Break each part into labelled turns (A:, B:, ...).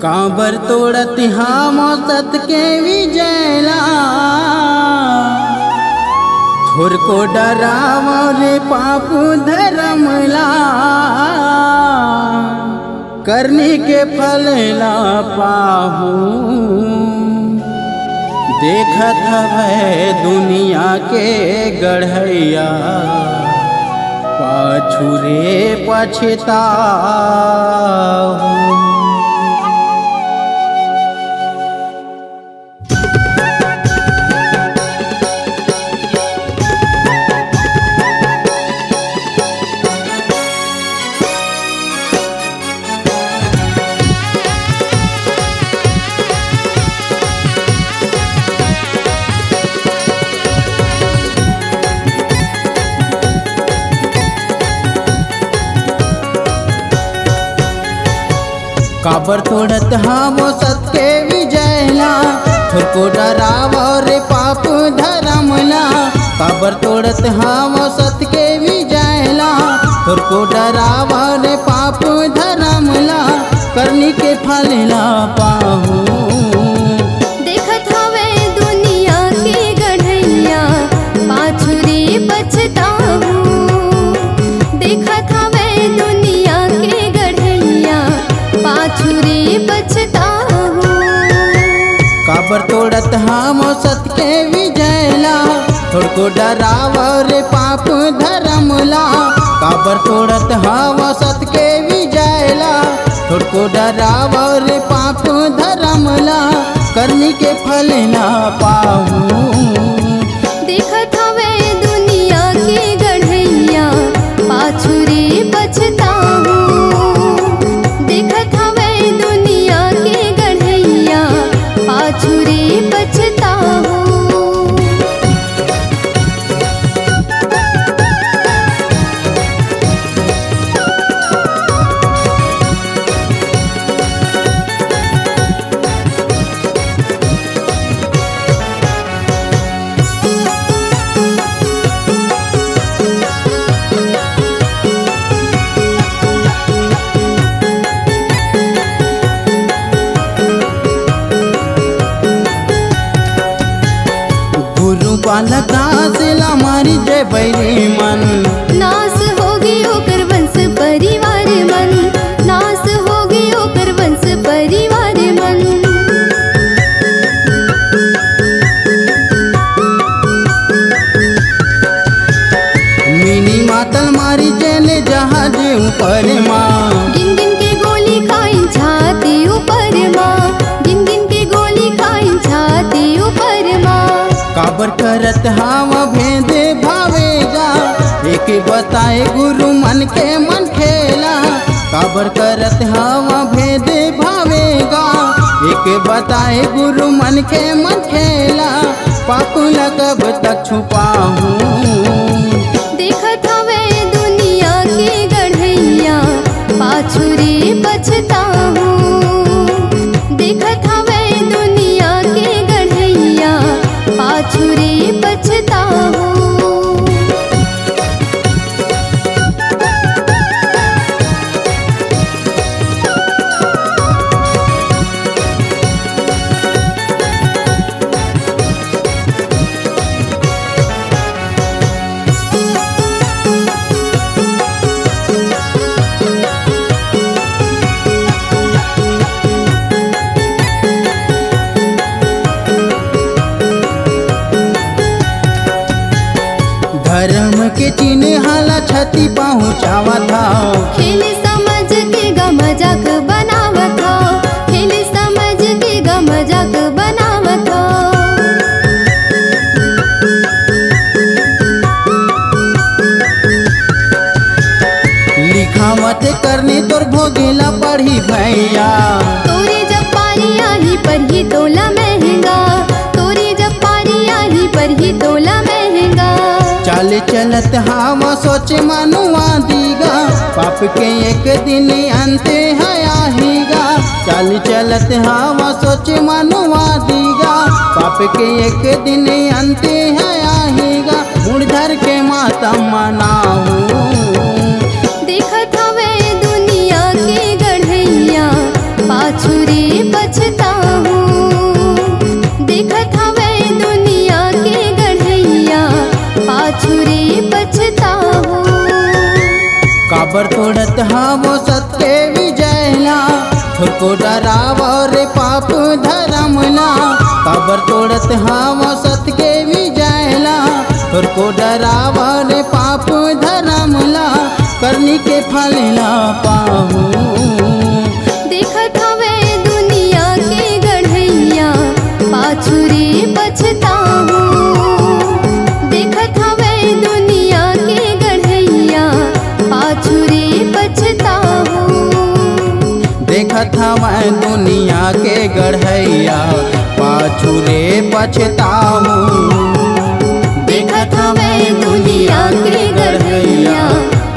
A: काबर तोड़त हम सत के विजयला थोर को डराव रे पाप धर्मला करने के फल ला पाहू देखत हवे दुनिया के गढ़ैया पाछू रे पछताहू। काबर तोड़त हम सत के विजयला थोर को डराव रे पाप धर्मला काबर तोड़त हम सत के विजयला थोर को डराव रे पाप धर्मला करनी के फल ला पाहू
B: देखत हवे दुनिया के गढ़ैया पाछू रे पछताहू। देखत हवे दुनिया के गढ़ैया पाछू रे पछताहू।
A: काबर तोड़त हम सत के विजयला थोर को डराव रे पाप धर्मला काबर तोड़त हम सत के विजयला थोर को डराव रे पाप धर्मला करनी के फल ना पाहू।
B: देखत हवे दुनिया के गढ़ैया पाछू रे पछताहू। देखत हवे दुनिया के गढ़ैया पाछू रे पछताहू।
A: बालका से मारी जय बैरी मन
B: नास होगी ओकर वंश परिवार मन। नास होगी ओकर वंश परिवार मन।
A: मिनी मातल मारी जेने जहाज ऊपर माँ
B: गिन गिन के गोली खाई छाती ऊपर माँ। गिन गिन के गोली खाई छाती ऊपर माँ।
A: काबर करत हम भेदे भावेगा एक बताए गुरु मन के मन खेला काबर करत हम भेदे भावेगा एक बताए गुरु मन के मन खेला पाप कब तक छुपाहूँ।
B: देखत हवे दुनिया के गढ़ैया पाछू रे पछताहू। देखत हवे दुनिया के गढ़ैया पाछू रे पछताहू।
A: धर्म के चिन्ह हाला क्षति पहुँचावा था
B: खेल समझ के गमजाक बनावत हो। खेल समझ के गमजाक बनावत हो।
A: लिखावत करने तोर भोगेला पढ़ी भैया
B: तोरे जब पारी आही पर ही तोला महंगा। तोरे जब पारी आही पर ही तोला महंगा।
A: चाल चलत हम सोच मनुआ दीगा पाप के एक दिन अंत है आहीगा। चाल चलत हम सोच मनुआ दीगा पाप के एक दिन अंत है आहीगा। मुड़धर के माता मनाहू
B: देखत हवे दुनिया के गढ़ैया पाछू रे
A: थोड़को डराव रे पाप धरमला काबर तोड़त हम सत के विजयला थोड़को डराव रे पाप धरमला करनी के फलला पाहू
B: देखत हवे दुनिया के गढ़ैया पाछू रे पछताहू देखत हवे दुनिया के गढ़ैया पाछू रे पछताहू
A: देखत हमें दुनिया के गढ़ैया पाछू रे पछताहू देखत हमें दुनिया के गढ़ैया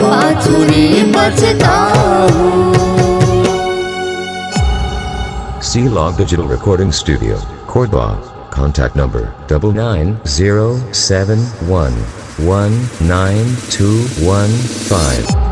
A: पाछू रे पछताहू।
C: C-Log Digital Recording Studio, Cordoba. Contact number 99071192115.